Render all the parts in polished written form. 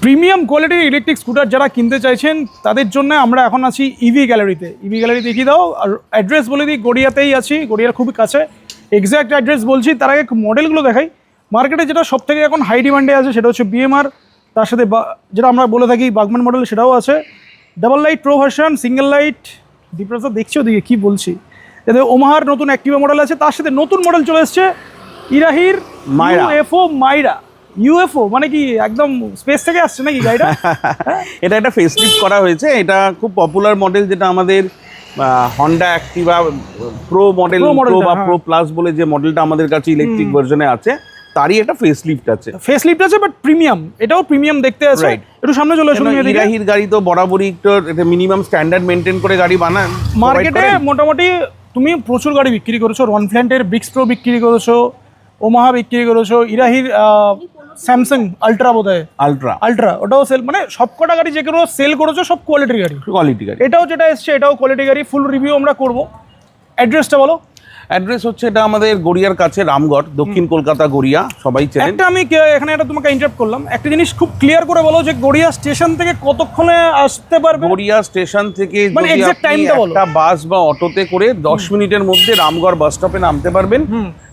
Premium কোয়ালিটির electric scooter যারা কিনতে চাইছেন তাদের জন্য আমরা এখন আছি ইভি গ্যালারিতে। ইভি গ্যালারি দেখিয়ে দাও, আর অ্যাড্রেস বলে দিই, গড়িয়াতেই আছি, গড়িয়ার খুবই কাছে। এক্স্যাক্ট অ্যাড্রেস বলছি, তার আগে মডেলগুলো দেখাই। মার্কেটে যেটা সব থেকে এখন হাই ডিমান্ডে আছে সেটা হচ্ছে বিএমআর, তার সাথে যেটা আমরা বলে থাকি বাগম্যান মডেল, সেটাও আছে। Double light pro version, single light, ডিফারেন্সটা দেখছি ওদিকে কী বলছি। এতে ওমাহার নতুন অ্যাক্টিভা মডেল আছে, তার সাথে নতুন মডেল চলে এসছে ইরাহির ইউএফও মাইরা। ইউএফও মানে কি একদম স্পেস থেকে আসছে নাকি গাড়িটা? এটা একটা ফেসলিফট করা হয়েছে। এটা খুব পপুলার মডেল, যেটা আমাদের হন্ডা অ্যাক্টিভা প্রো মডেল বা প্রো প্লাস বলে যে মডেলটা আমাদের কাছে ইলেকট্রিক ভার্সনে আছে, তারই একটা ফেসলিফট আছে। ফেসলিফট আছে বাট প্রিমিয়াম, এটাও প্রিমিয়াম দেখতে আছে। একটু সামনে চলে আসুন। ইরাহির গাড়ি তো বরাবরই একটু মিনিমাম স্ট্যান্ডার্ড মেনটেন করে গাড়ি বানান। মার্কেটে মোটামুটি তুমি প্রচুর গাড়ি বিক্রি করেছো, রনফ্ল্যান্টের ব্রিক্স প্রো বিক্রি করেছো, ওমাহা বিক্রি করেছো, ইরাহির স্যামসাং আলট্রা বোধহয় আলট্রা ওটাও সেল, মানে সবকটা গাড়ি যেগুলো সেল করেছো সব কোয়ালিটির গাড়ি। এটাও যেটা এসছে এটাও কোয়ালিটি গাড়ি। ফুল রিভিউ আমরা করবো। অ্যাড্রেসটা বলো। অ্যাড্রেস হচ্ছে এটা আমাদের গড়িয়ার কাছে, রামগড়, দক্ষিণ কলকাতা গড়িয়া, সবাই চেনেন। একটা আমি এখানে এটা তোমাকে ইন্টারাপ্ট করলাম, একটা জিনিস খুব ক্লিয়ার করে বলো যে গড়িয়া স্টেশন থেকে কতক্ষণে আসতে পারবে? গড়িয়া স্টেশন থেকে মানে এক্সাক্ট টাইমটা বলো। একটা বাস বা অটোতে করে 10 মিনিটের মধ্যে রামগড় বাস স্টপে নামতে পারবেন।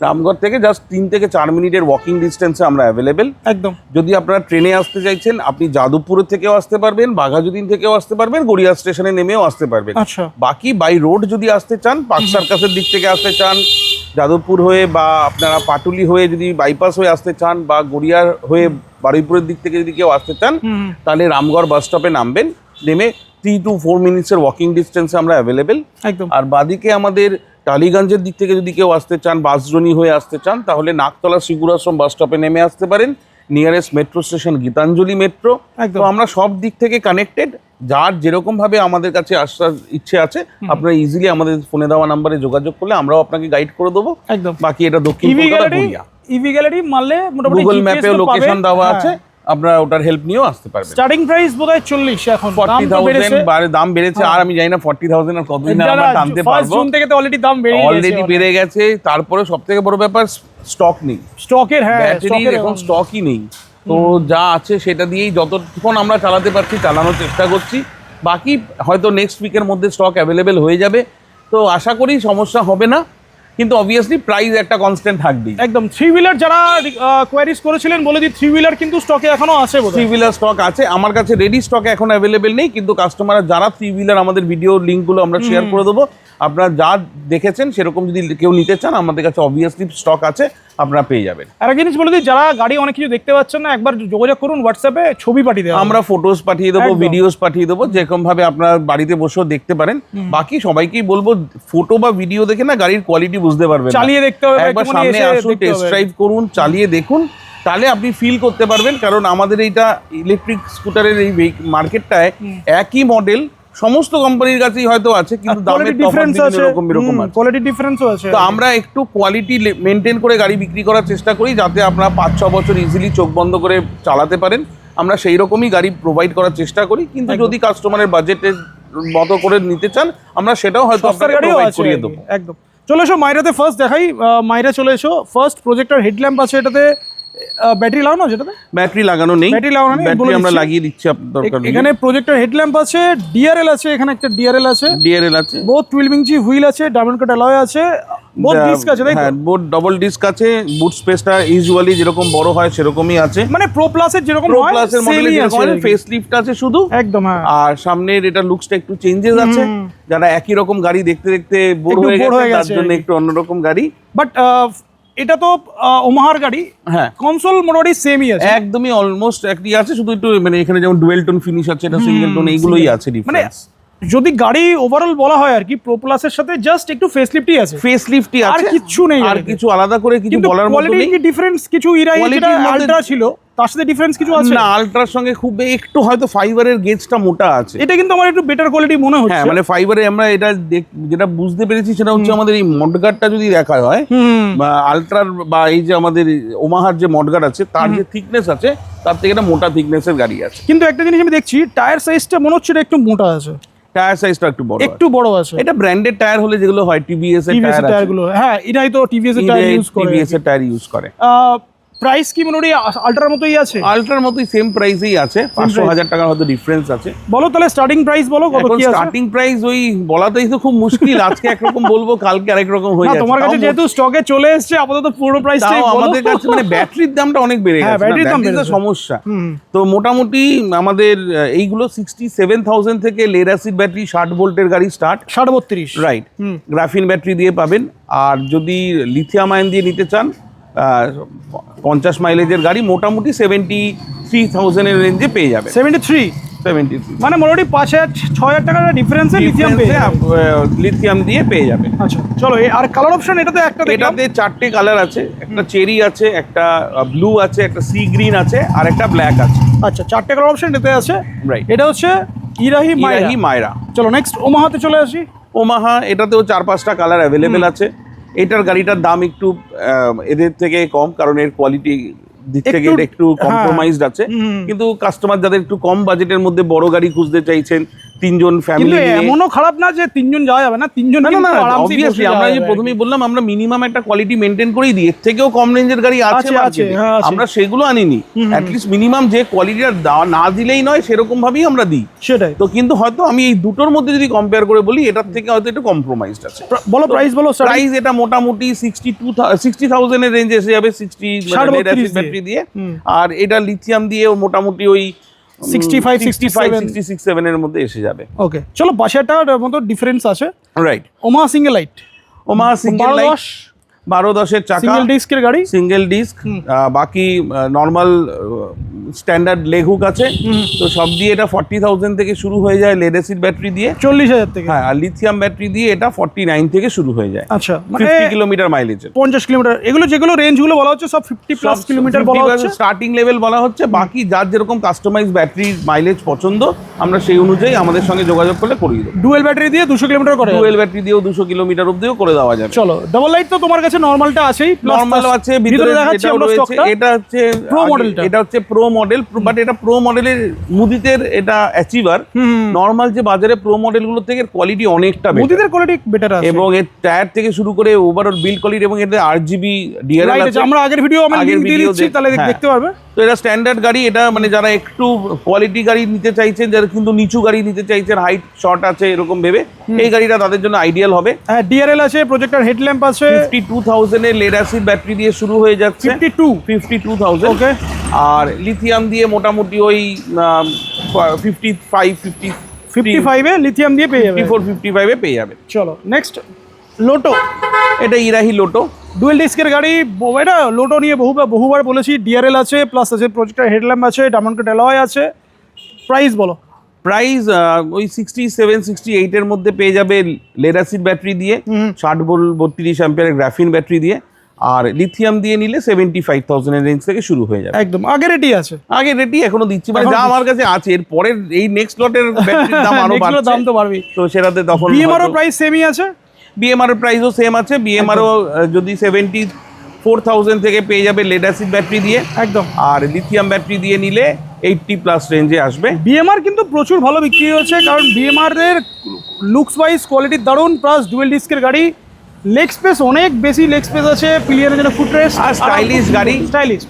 রামগড় থেকে জাস্ট 3 থেকে 4 মিনিটের ওয়াকিং ডিস্টেন্সে আমরা অ্যাভেলেবেল। একদম। যদি আপনারা ট্রেনে আসতে চাইছেন, আপনি যাদবপুর থেকেও আসতে পারবেন, বাঘাযতীন থেকেও আসতে পারবেন, গড়িয়া স্টেশনে নেমেও আসতে পারবেন। আচ্ছা। বাকি বাই রোড যদি আসতে চান, পার্ক সার্কাসের দিক থেকে আসতে চান, যাদবপুর হয়ে বা আপনারা পাটুলি হয়ে যদি বাইপাস হয়ে আসতে চান, বা গড়িয়ার হয়ে বারুইপুরের দিক থেকে যদি কেউ আসতে চান, তাহলে রামগড় বাস স্টপে নামবেন। নেমে 3 to 4 মিনিটসের ওয়াকিং ডিস্টেন্সে আমরা অ্যাভেলেবেল। একদম। আর বাদিকে আমাদের টালিগঞ্জের দিক থেকে যদি কেউ আসতে চান, বাসজনি হয়ে আসতে চান, তাহলে নাকতলা শ্রীগুরাশ্রম বাস স্টপে নেমে আসতে পারেন। Nearest metro station Gitanjali metro. তো আমরা সব দিক থেকে কানেক্টেড। যার যেরকম ভাবে আমাদের কাছে আসার ইচ্ছে আছে, আপনারা ইজিলি আমাদের ফোনে দেওয়া নাম্বারে যোগাযোগ করলে আমরাও আপনাকে গাইড করে দেবো। একদম। বাকি এটা দক্ষিণ কলকাতা গড়িয়া। ইভি গ্যালারি মারলে মোটামুটি গুগল ম্যাপে লোকেশন দেওয়া আছে, আপনারা ওটার হেল্প নিয়েও আসতে পারবেন। স্টার্টিং প্রাইস বোধহয় 40, এখন 40,000 দাম বেড়েছে। আর আমি জানি না 40,000 আর কতদিন আমরা টানতে পারবো। জুন থেকে তো অলরেডি দাম বেড়ে গেছে। তারপরে সবথেকে বড় ব্যাপার স্টক নেই, স্টকের। হ্যাঁ, ব্যাটারির এখন স্টকই নেই। তো যা আছে সেটা দিয়েই যতক্ষণ আমরা চালাতে পারছি চালানোর চেষ্টা করছি। বাকি হয়তো নেক্সট উইকের মধ্যে স্টক অ্যাভেলেবেল হয়ে যাবে, তো আশা করি সমস্যা হবে না। কিন্তু অবভিয়াসলি প্রাইস একটা কনস্ট্যান্ট থাকবেই। একদম। 3 হুইলার যারা কোয়ারিজ করেছিলেন বলে দিই, 3 হুইলার কিন্তু স্টকে এখনো আছে। 3 হুইলার স্টক আছে, আমার কাছে রেডি স্টক এখন অ্যাভেলেবেল নেই, কিন্তু কাস্টমাররা যারা 3 হুইলার, আমাদের ভিডিও লিঙ্কগুলো আমরা শেয়ার করে দেবো। আপনারা যা দেখেছেন সেরকম যদি কেউ নিতে চান, আমাদের কাছে অবভিয়াসলি স্টক আছে, আপনারা পেয়ে যাবেন। আর একটা জিনিস বলে দিই, যারা গাড়ি অনেক কিছু দেখতে পাচ্ছেন না, একবার যোগাযোগ করুন হোয়াটসঅ্যাপে, ছবি পাঠিয়ে দেবো, আমরা ফটোস পাঠিয়ে দেবো, ভিডিওস পাঠিয়ে দেবো, যেরকম ভাবে আপনার বাড়িতে বসেও দেখতে পারেন। বাকি সবাইকেই বলবো, ফটো বা ভিডিও দেখে না গাড়ির কোয়ালিটি বুঝতে পারবেন, চালিয়ে দেখতে হবে, একবার সামনে আসুন, টেস্ট ড্রাইভ করুন, চালিয়ে দেখুন, তাহলে আপনি ফিল করতে পারবেন। কারণ আমাদের এইটা ইলেকট্রিক স্কুটারের এই মার্কেটটায় একই মডেল সমস্ত কোম্পানির কাছেই হয়তো আছে, কিন্তু দামের ডিফারেন্স আছে, এরকম কোয়ালিটি ডিফারেন্সও আছে। তো আমরা একটু কোয়ালিটি মেনটেন করে গাড়ি বিক্রি করার চেষ্টা করি, যাতে আপনারা 5-6 বছর ইজিলি চোখ বন্ধ করে চালাতে পারেন। আমরা সেই রকমই গাড়ি প্রোভাইড করার চেষ্টা করি, কিন্তু যদি কাস্টমারের বাজেটের মতো করে নিতে চান, আমরা সেটাও হয়তো আপনাকে প্রোভাইড করিয়ে দেবো। একদম। চলে এসো মাইরাতে, ফার্স্ট দেখাই। মাইরা চলে এসো। ফার্স্ট প্রজেক্টর হেডল্যাম্প আছে এটাতে। ব্যাটারি লাগানো, যেটাতে ব্যাটারি লাগানো নেই, ব্যাটারি লাগানো নেই, ব্যাটারি আমরা লাগিয়ে দিচ্ছি, আপনার দরকার নেই। এখানে প্রজেক্টর হেডল্যাম্প আছে, ডিআরএল আছে, এখানে একটা ডিআরএল আছে, বোথ 12 ইঞ্চি হুইল আছে, ডায়মন্ড কাট অ্যালয় আছে, বোথ ডিস্ক আছে, তাই তো? হ্যাঁ, বোথ ডাবল ডিস্ক আছে। বুট স্পেসটা ইউজুয়ালি যেরকম বড় হয় সেরকমই আছে, মানে প্রো প্লাসের যেরকম হয়, প্রো প্লাসের মডেলে যেরকম হয়, ফেস লিফট আছে শুধু। একদম। হ্যাঁ। আর সামনের এটা লুকসটা একটু চেঞ্জেস আছে, যারা একই রকম গাড়ি দেখতে দেখতে বোর হয়ে গেছে তার জন্য একটু অন্যরকম গাড়ি। বাট এটা তো ওমাহার গাড়ি। হ্যাঁ, কনসোল মোটামুটি সেমই আছে, একদমই অলমোস্ট একই আছে, শুধু একটু মানে এখানে যেমন ডুয়েল টোন ফিনিশ আছে, এটা সিঙ্গেল টোন, এইগুলোই আছে ডিফারেন্স। যদি গাড়ি ওভারঅল বলা হয় আর কি, প্রো প্লাসের সাথে জাস্ট একটু ফেসলিফটই আছে, ফেসলিফটই আছে, আর কিছু নেই, আর কিছু আলাদা করে কিছু বলার মতো নেই। কোয়ালিটি কি ডিফারেন্স কিছু যেটা আলট্রা ছিল তার সাথে ডিফারেন্স কিছু আছে না? আলট্রার সঙ্গে খুব একটু হয়তো ফাইবারের গেজটা মোটা আছে, এটা কিন্তু আমার একটু বেটার কোয়ালিটি মনে হচ্ছে। হ্যাঁ, মানে ফাইবারে আমরা এটা যেটা বুঝতে পেরেছি সেটা হচ্ছে আমাদের এই মডগার্ডটা যদি দেখা হয়, বা আলট্রার বা এই যে আমাদের ওমাহার যে মডগার্ড আছে তার যে থিকনেস আছে, তার থেকে একটা মোটা থিকনেসের গাড়ি আছে। কিন্তু একটা জিনিস আমি দেখছি, টায়ার সাইজটা মনে হচ্ছে একটু মোটা আছে, টায়ার সাইজটা একটু বড় আছে। এটা ব্র্যান্ডেড টায়ার হলে যেগুলো হয় টিভিএস এর টায়ারগুলো, হ্যাঁ এটাই তো টিভিএস এর টায়ার ইউজ করে, টিভিএস এর টায়ার ইউজ করে। প্রাইস কি মোটামুটি আল্ট্রার মতোই আছে? আল্ট্রার মতোই সেম প্রাইসেই আছে, 500,000 টাকার হয়তো ডিফারেন্স আছে। বলো তাহলে স্টার্টিং প্রাইস বলো কত কি আছে? স্টার্টিং প্রাইস ওই বলাটাই তো খুব মুশকিল, আজকে একরকম বলবো কালকে আরেক রকম হয়ে না যাচ্ছে। তোমার কাছে যেহেতু স্টকে চলে এসেছে আপাতত পুরো প্রাইসটাই বলো। আমাদের কাছে মানে ব্যাটারির দামটা অনেক বেড়ে হ্যাঁ, গেছে, ব্যাটারির দাম ব্যাটারির বেড়েছে। সমস্যা। তো মোটামুটি আমাদের এইগুলো 67,000 থেকে লেড অ্যাসিড ব্যাটারি 60 ভোল্টের গাড়ি স্টার্ট, 32.5 রাইট। গ্রাফিন ব্যাটারি দিয়ে পাবেন। আর যদি লিথিয়াম আয়ন দিয়ে নিতে চান 50 মাইলেজের গাড়ি মোটামুটি 73,000 এর রেঞ্জে পেয়ে যাবে। 73 মানে মোটামুটি 5,000-6,000 টাকার ডিফারেন্সে লিথিয়াম পেয়ে যাবে। লিথিয়াম দিয়ে পেয়ে যাবে। আচ্ছা চলো আর কালার অপশন এটাতে একটা দেখলাম। এটাতে 4টে কালার আছে, একটা চেরি আছে, একটা ব্লু আছে, একটা সি গ্রিন আছে, আর একটা ব্ল্যাক আছে। আচ্ছা 4টে কালার অপশন এটাতে আছে, রাইট। এটা হচ্ছে ইরাহি মায়রা। চলো নেক্সট ওমাহাতে চলে আসি। ওমাহা, এটাতেও 4-5টা কালার অ্যাভেলেবেল আছে। এটার গাড়িটার দাম একটু এদের থেকে কম, কারণ এর কোয়ালিটি দিক থেকে এটা একটু কম্প্রোমাইজড আছে। কিন্তু কাস্টমার যাদের একটু কম বাজেটের মধ্যে বড় গাড়ি খুঁজতে চাইছেন, 3 জন ফ্যামিলি নিয়ে, এমনও খারাপ না যে 3 জন যাওয়া যাবে না, 3 জন কিন্তু আরামসে অবভিয়াসলি আমরা যে প্রথমেই বললাম আমরা মিনিমাম একটা কোয়ালিটি মেইনটেইন করেই দিই। এর থেকেও কম রেঞ্জের গাড়ি আছে মার্কেটে, আমরা সেগুলো আনিনি। অ্যাট লিস্ট মিনিমাম যে কোয়ালিটিটা না দিলেই নয় সেরকম ভাবেই আমরা দিই, সেটাই। তো কিন্তু হয়তো আমি এই দুটোর মধ্যে যদি কম্পেয়ার করে বলি এটার থেকে হয়তো একটু কম্প্রোমাইজড আছে। বলো প্রাইস বলো। প্রাইস এটা মোটামুটি 60,000 এর রেঞ্জে এসে যাবে, 60 ব্যাটারি দিয়ে। আর এটা লিথিয়াম দিয়ে মোটামুটি ওই 65-67 এর মধ্যে এসে যাবে। ওকে চলো 5,000 টাকার মতো ডিফারেন্স আছে, right. Omaha single light, Omaha single light 12-10 চাকা, সিঙ্গেল ডিস্কের গাড়ি, সিঙ্গেল ডিস্ক। বাকি নর্মাল স্ট্যান্ডার্ড লেগ হুক আছে। তো সব দিয়ে এটা 40,000 থেকে শুরু হয়ে যায় লেড অ্যাসিড ব্যাটারি দিয়ে, 40,000 থেকে। হ্যাঁ, আর লিথিয়াম ব্যাটারি দিয়ে এটা 49 থেকে শুরু হয়ে যায়। আচ্ছা মানে 50 কিলোমিটার মাইলেজের, 50 কিলোমিটার। এগুলো যেগুলো রেঞ্জগুলো বলা হচ্ছে সব 50+ কিলোমিটার বলা হচ্ছে, স্টার্টিং লেভেল বলা হচ্ছে। বাকি যার যেরকম কাস্টমাইজ ব্যাটারির মাইলেজ পছন্দ আমরা সেই অনুযায়ী আমাদের সঙ্গে যোগাযোগ করলে করিয়ে দেবো। ডুয়েল ব্যাটারি দিয়ে 200 কিলোমিটার করে, ডুয়েল ব্যাটারি দিয়েও 200 কিলোমিটার অবধিও করে দেওয়া যাবে। চলো ডাবল লাইট তো তোমার কাছে নরমালটা আছেই, নরমাল আছে, ভিতরে দেখাচ্ছি আমরা স্টকটা। এটা হচ্ছে প্রো মডেলটা, এটা হচ্ছে প্রো মডেল, বাট এটা প্রো মডেলের মুদিতের এটা অ্যাচিভার। নরমাল যে বাজারে প্রো মডেলগুলো থেকে কোয়ালিটি অনেকটা বেটার, মুদিতের কোয়ালিটি বেটার আছে, এবং এর টায়ার থেকে শুরু করে ওভারঅল বিল্ড কোয়ালিটি, এবং এতে RGB ডিআরএল আছে। আমরা আগের ভিডিও আমি লিংক দিয়ে দিচ্ছি, তাহলে দেখতে পারবে। তো এটা স্ট্যান্ডার্ড গাড়ি। এটা মানে যারা একটু কোয়ালিটি গাড়ি নিতে চাইছেন, যারা কিন্তু নিচু গাড়ি নিতে চাইছেন, হাইট শর্ট আছে এরকম ভেবে, এই গাড়িটা তাদের জন্য আইডিয়াল হবে। হ্যাঁ ডিআরএল আছে, প্রজেক্টর হেডল্যাম্প আছে। 52,000 এর লেড অ্যাসিড ব্যাটারি দিয়ে শুরু হয়ে যাচ্ছে, 52,000। ওকে। আর লিথিয়াম দিয়ে মোটামুটি ওই 55 এ লিথিয়াম দিয়ে পেয়ে যাবে, 54-55 এ পেয়ে যাবে। চলো নেক্সট লোটো। এটা ইরাহি লোটো, ডুয়েল ডিস্কের গাড়ি। এটা লোটো নিয়ে বহুবার বলেছি, ডিআরএল আছে, প্লাস আছে প্রজেক্টর হেডল্যাম্প আছে, ডায়মন্ড অ্যালয় আছে। প্রাইস বলো। প্রাইস ওই 67-68 এর মধ্যে পেয়ে যাবে লেড অ্যাসিড ব্যাটারি দিয়ে, 60 ভোল্ট 32 অ্যাম্পিয়ারের গ্রাফিন ব্যাটারি দিয়ে। আর লিথিয়াম দিয়ে নিলে 75,000 এর রেঞ্জ থেকে শুরু হয়ে যাবে। একদম আগে রেডি আছে, আগে রেডি এখনো দিচ্ছি, মানে যা আমার কাছে আছে। এর পরের এই নেক্সট লটের ব্যাটারির দাম আরো বাড়ছে, দাম তো বাড়বে। তো সেটাতে তখন বিএমআর প্রাইস সেমই আছে, বিএমআর এর প্রাইসও সেম আছে। বিএমআর যদি 74,000 থেকে পেয়ে যাবে লেড অ্যাসিড ব্যাটারি দিয়ে একদম। আর লিথিয়াম ব্যাটারি দিয়ে নিলে 80+ রেঞ্জে আসবে। বিএমআর কিন্তু প্রচুর ভালো বিক্রি হচ্ছে, কারণ বিএমআর এর লুকস ওয়াইজ কোয়ালিটির দারুণ, প্লাস ডুয়েল ডিস্কের গাড়ি, লেগ স্পেস অনেক বেশি লেগ স্পেস আছে, পিলিয়নের জন্য ফুটরেস্ট, আর স্টাইলিশ গাড়ি। স্টাইলিশ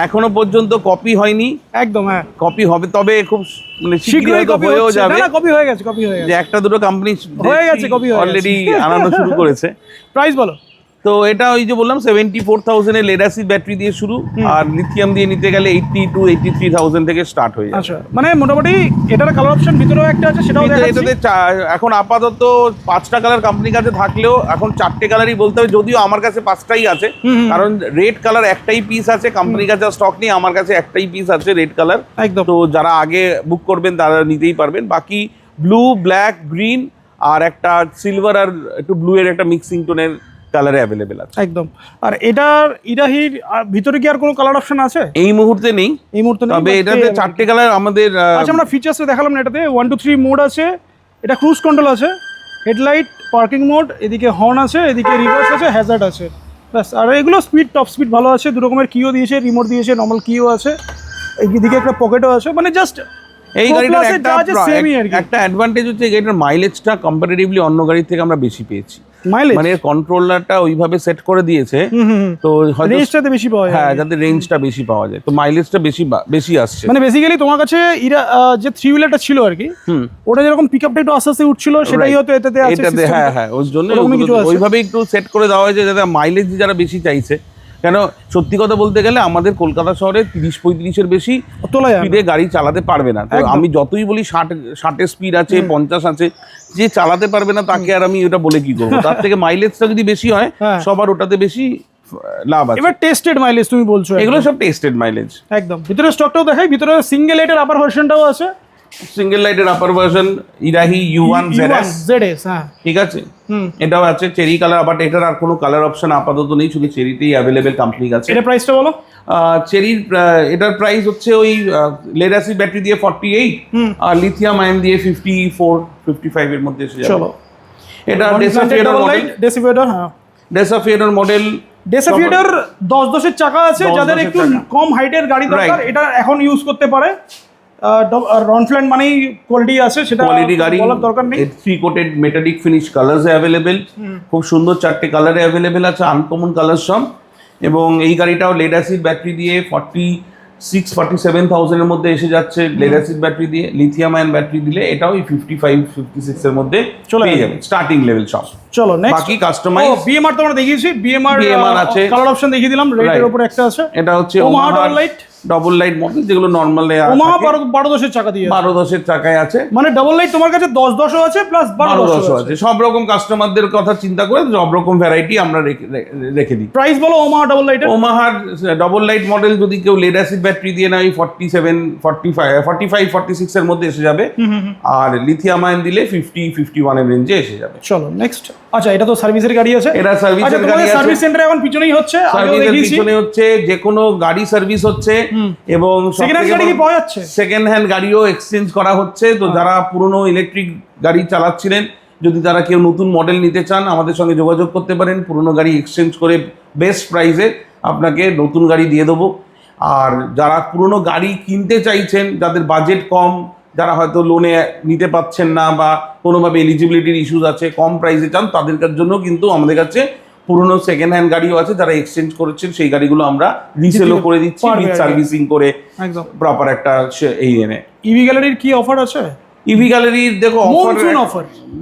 এখনো পর্যন্ত কপি হয়নি, একদম। হ্যাঁ কপি হবে, তবে খুব মানে শীঘ্রই কপি হয়েও যাবে। না কপি হয়ে গেছে, যে একটা দুটো কোম্পানি হয়ে গেছে, কপি অলরেডি আনানো শুরু করেছে। প্রাইস বলো। তো এটা ওই যে বললাম 74,000 এর লেড অ্যাসিড ব্যাটারি দিয়ে শুরু, আর লিথিয়াম দিয়ে নিতে গেলে 82-83,000 থেকে স্টার্ট হয়ে যাবে। আচ্ছা মানে মোটামুটি এটার কালার অপশন ভিতরেও একটা আছে, সেটাও দেখাচ্ছি। এটাতে এখন আপাতত 5টা কালার কোম্পানির কাছে থাকলেও এখন 4টে কালারই বলতে হবে, যদিও আমার কাছে 5টাই আছে, কারণ রেড কালার একটাই পিস আছে কোম্পানির কাছে, স্টক নেই। আমার কাছে একটাই পিস আছে রেড কালার, একদম। তো যারা আগে বুক করবেন তারা নিতেই পারবেন। বাকি ব্লু, ব্ল্যাক, গ্রিন আর একটা সিলভার আর একটু ব্লু এর একটা মিক্সিং টোনের কালারে অ্যাভেলেবেল আছে একদম। আর এটার ইরাহির ভিতরে কি আর কোনো কালার অপশন আছে? এই মুহূর্তে নেই, এই মুহূর্তে নেই, তবে এটাতে 4টে কালার আমাদের। আচ্ছা আমরা ফিচার্সটা দেখালাম না, এটাতে 1 2 3 মোড আছে, এটা ক্রুজ কন্ট্রোল আছে, হেডলাইট, পার্কিং মোড, এদিকে হর্ন আছে, এদিকে রিভার্স আছে, হ্যাজার্ড আছে, ব্যাস। আর এগুলো স্পিড, টপ স্পিড ভালো আছে, 2 রকমের কিও দিয়েছে, রিমোট দিয়েছে, নর্মাল কিও আছে, এইদিকে একটা পকেটও আছে, মানে জাস্ট এই গাড়িটার একটা অ্যাডভান্টেজ হচ্ছে এই গাড়িটার মাইলেজটা কম্পারেটিভলি অন্য গাড়ির থেকে আমরা বেশি পেয়েছি। মাইলেজ মানে কন্ট্রোলারটা ওইভাবে সেট করে দিয়েছে, তো হয়তো রেঞ্জটাতে বেশি পাওয়া যায়। হ্যাঁ, যাতে রেঞ্জটা বেশি পাওয়া যায়, তো মাইলেজটা বেশি আসছে। মানে বেসিক্যালি তোমার কাছে যে 3 হুইলারটা ছিল আর কি, ওটা যেরকম পিকআপটা একটু আস্তে আস্তে উঠছিল, সেটাই হয়তো এটাতে আছে এটাতে হ্যাঁ ওর জন্য ওইভাবে একটু সেট করে দেওয়া হয়েছে যাতে মাইলেজ যারা বেশি চাইছে। কেন সত্যি কথা বলতে গেলে আমাদের কলকাতা শহরে 30-35-এর বেশি স্পিডে গাড়ি চালাতে পারবে না। তো আমি যতই বলি 60-এর স্পিড আছে, 50 আছে, যে চালাতে পারবে না তাকে আর আমি ওটা বলে কি করবো। তার থেকে মাইলেজটা যদি বেশি হয় সবার ওটাতে বেশি লাভ আছে। এবার টেস্টেড মাইলেজ তুমি বলছো, এগুলো সব টেস্টেড মাইলেজ একদম। ভিতরে স্টকটাও দেখাই, ভিতরে সিঙ্গেল লাইটের আপার ভার্সনটাও আছে, সিঙ্গেল লাইটের আপার ভার্সন ইরাহি U1 ZS, হ্যাঁ ঠিক আছে, এটাও আছে চেরি কালার। বাট এটার আর কোনো কালার অপশন আপাতত নেই, শুধু চেরিতেই অ্যাভেলেবেল কোম্পানি আছে। এটা প্রাইসটা বলো। চেরির এটার প্রাইস হচ্ছে ওই লেড অ্যাসিড ব্যাটারি দিয়ে 48 আর লিথিয়াম আয়ন দিয়ে 54-55 এর মধ্যে এসে যাবে। চলো, এটা ডেসাফিয়ার মডেল, হ্যাঁ ডেসাফিয়ার মডেল। ডেসাফিয়ার 10-10 এর চাকা আছে, যাদের একটু কম হাইটের গাড়ি দরকার এটা এখন ইউজ করতে পারে। রনফ্ল্যান্ড মানেই কোয়ালিটি আছে, সেটা কোয়ালিটি গাড়ি, বলার দরকার নেই। 3 coated metallic finish colours available, খুব সুন্দর 4টে কালারে অ্যাভেলেবেল আছে, আনকমন কালার সব। এবং এই গাড়িটাও লেড অ্যাসিড ব্যাটারি দিয়ে 46-47,000 এর মধ্যে এসে যাচ্ছে লেড অ্যাসিড ব্যাটারি দিয়ে। লিথিয়াম আয়ন ব্যাটারি দিলে এটাও 55-56 এর মধ্যে পেয়ে যাবে, স্টার্টিং লেভেল সব। চলো নেক্সট, বাকি কাস্টমাইজ বিএমআর তোমরা দেখিয়েছি, বিএমআর আছে, কালার অপশন দেখিয়ে দিলাম, রেটের উপর একটা আছে। এটা হচ্ছে ওমাহা ডাবল লাইট মডেল, যেগুলো নরমাল ওমাহা 12-10 চাকা দিয়ে 12-10 চাকায় আছে। মানে ডাবল লাইট তোমার কাছে 10-10 আছে প্লাস 12-10 আছে। সব রকম কাস্টমারদের কথা চিন্তা করে সব রকম ভ্যারাইটি আমরা রেখে দিই। প্রাইস বলো ওমাহা ডাবল লাইটের। ওমাহার ডাবল লাইট মডেল যদি কেউ লেড অ্যাসিড ব্যাটারি দিয়ে নেয় 45-46 এর মধ্যে এসে যাবে, আর লিথিয়াম আয়ন দিলে 50-51 এর রেঞ্জে এসে যাবে। চলো নেক্সট। আচ্ছা, এটা তো সার্ভিসের গাড়ি আছে, এটা সার্ভিসের গাড়ি আছে। সার্ভিস সেন্টার এখন পিছনেই হচ্ছে, সার্ভিসের পিছনে হচ্ছে, যে কোনো গাড়ি সার্ভিস হচ্ছে, এবং সেকেন্ড হ্যান্ড গাড়ি কি পাওয়া যাচ্ছে? সেকেন্ড হ্যান্ড গাড়িও এক্সচেঞ্জ করা হচ্ছে। তো যারা পুরনো ইলেকট্রিক গাড়ি চালাচ্ছিলেন, যদি তারা কেউ নতুন মডেল নিতে চান আমাদের সঙ্গে যোগাযোগ করতে পারেন, পুরনো গাড়ি এক্সচেঞ্জ করে বেস্ট প্রাইসে আপনাকে নতুন গাড়ি দিয়ে দেবো। আর যারা পুরনো গাড়ি কিনতে চাইছেন, যাদের বাজেট কম, যারা হয়তো লোনে নিতে পাচ্ছেন না বা কোনোভাবে এলিজিবিলিটির ইস্যুস আছে, কম প্রাইসে চান, তাদের জন্য কিন্তু আমাদের কাছে পুরনো সেকেন্ড হ্যান্ড গাড়িও আছে। যারা এক্সচেঞ্জ করেছেন সেই গাড়িগুলো আমরা রিসেলও করে দিচ্ছি, উইথ সার্ভিসিং করে একদম প্রপার একটা এই এনে। ইভি গ্যালারির কি অফার আছে? ইভি গ্যালারির দেখো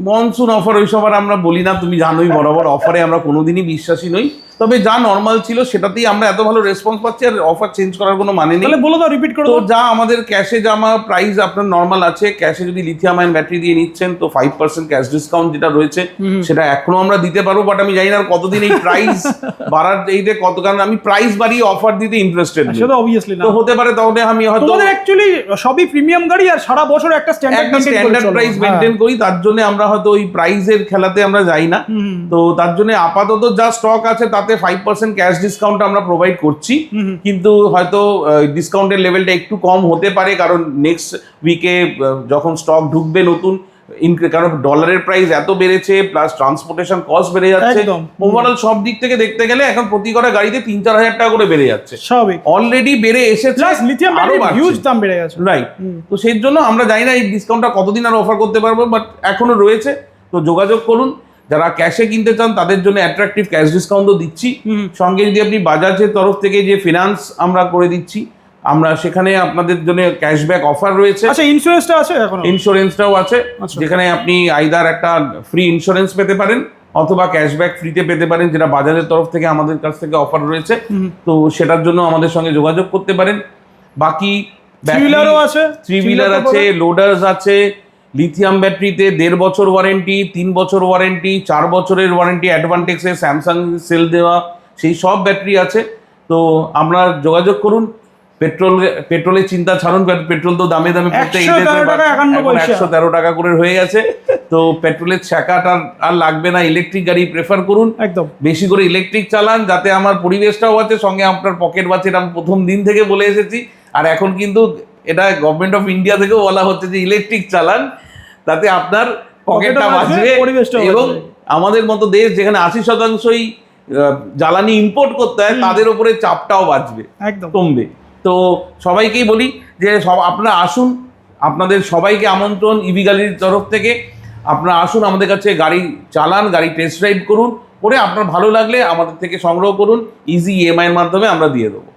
মনসুন অফার ওইসব আর আমরা বলি না, তুমি জানোই বরাবর অফারে আমরা কোনোদিনই বিশ্বাসী নই। তবে যা নর্মাল ছিল সেটাতেই আমরা এত ভালো রেসপন্স পাচ্ছি, আর অফার চেঞ্জ করার কোনো মানে নেই। বলো তো, রিপিট করো। তো যা আমাদের ক্যাশে জামা প্রাইস আপনার নর্মাল আছে, ক্যাশে যদি লিথিয়াম আয়ন ব্যাটারি দিয়ে নিচ্ছেন তো 5% ক্যাশ ডিসকাউন্ট যেটা রয়েছে সেটা এখনো আমরা দিতে পারবো। বাট আমি জানি না কতদিন এই প্রাইস বাড়ার এইতে কত, কারণ আমি প্রাইস বাড়িয়ে অফার দিতে ইন্টারেস্টেড। সেটা অবভিয়াসলি না, তো হতে পারে তাহলে আমি হয়তো তোমাদের অ্যাকচুয়ালি সবই প্রিমিয়াম গাড়ি আর সারা বছর একটা স্ট্যান্ডার্ড প্রাইস মেইনটেইন করি, তার জন্য আমরা হয়তো ওই প্রাইসের খেলাতে আমরা যাই না। তো তার জন্য আপাতত যা স্টক আছে তাতে 5% ক্যাশ ডিসকাউন্ট আমরা প্রোভাইড করছি, কিন্তু হয়তো ডিসকাউন্টের লেভেলটা একটু কম হতে পারে, কারণ নেক্সট উইকে যখন স্টক ঢুকবে নতুন, কারণ ডলারের প্রাইস এত বেড়েছে, প্লাস ট্রান্সপোর্টেশন কস্ট বেড়ে যাচ্ছে, ওভারঅল সব দিক থেকে দেখতে গেলে এখন প্রতি কটা গাড়িতে 3-4 হাজার টাকা করে বেড়ে যাচ্ছে, স্বাভাবিক অলরেডি বেড়ে এসেছে, আরো হিউজ দাম বেড়ে গেছে, রাইট। তো সেই জন্য আমরা জানি না এই ডিসকাউন্টটা কতদিন আর অফার করতে পারবো, বাট এখনো রয়েছে। তো যোগাযোগ করুন, যারা ক্যাশে কিনতে চান তাদের জন্য অ্যাট্রাকটিভ ক্যাশ ডিসকাউন্টও দিচ্ছি, সঙ্গে যদি আপনি বাজাজের তরফ থেকে যে ফিনান্স আমরা করে দিচ্ছি, আমরা সেখানে আপনাদের জন্য ক্যাশব্যাক অফার রয়েছে। আচ্ছা, ইন্স্যুরেন্সটা আছে এখন? ইন্স্যুরেন্সটাও আছে, যেখানে আপনি আইদার একটা ফ্রি ইন্স্যুরেন্স পেতে পারেন অথবা ক্যাশব্যাক ফ্রিতে পেতে পারেন, যেটা বাজাজের তরফ থেকে আমাদের কাছ থেকে অফার রয়েছে। তো সেটার জন্য আমাদের সঙ্গে যোগাযোগ করতে পারেন। বাকি থ্রি হুইলারও আছে, 3 হুইলার আছে, লোডার্স আছে, লিথিয়াম ব্যাটারিতে 1.5 বছর ওয়ারেন্টি, 3 বছর ওয়ারেন্টি, 4 বছরের ওয়ারেন্টি, অ্যাডভান্টেক্সে স্যামসাং সেল দেওয়া সেই সব ব্যাটারি আছে। তো আমরা যোগাযোগ করুন। পেট্রোলের চিন্তা ছাড়ুন, পেট্রোল তো দামে দামে পড়তে 113 টাকা করে হয়ে গেছে। তো পেট্রোলের ছ্যাকাটা আর লাগবে না, ইলেকট্রিক গাড়ি প্রেফার করুন, একদম বেশি করে ইলেকট্রিক চালান, যাতে আমার পরিবেশটাও আছে, সঙ্গে আপনার পকেট বাঁচে। এটা আমি প্রথম দিন থেকে বলে এসেছি, আর এখন কিন্তু এটা গভর্নমেন্ট অফ ইন্ডিয়া থেকেও বলা হচ্ছে যে ইলেকট্রিক চালান, তাতে আপনার পকেটটা বাঁচবে, এবং আমাদের মতো দেশ যেখানে 80%ই জ্বালানি ইম্পোর্ট করতে হয়, তাদের উপরে চাপটাও বাঁচবে, একদম কমবে। তো সবাইকেই বলি যে আপনারা আসুন, আপনাদের সবাইকে আমন্ত্রণ ইভি গ্যালারির তরফ থেকে। আপনারা আসুন আমাদের কাছে, গাড়ি চালান, গাড়ি টেস্ট ড্রাইভ করুন, করে আপনার ভালো লাগলে আমাদের থেকে সংগ্রহ করুন, ইজি ইএমআই এর মাধ্যমে আমরা দিয়ে দেবো।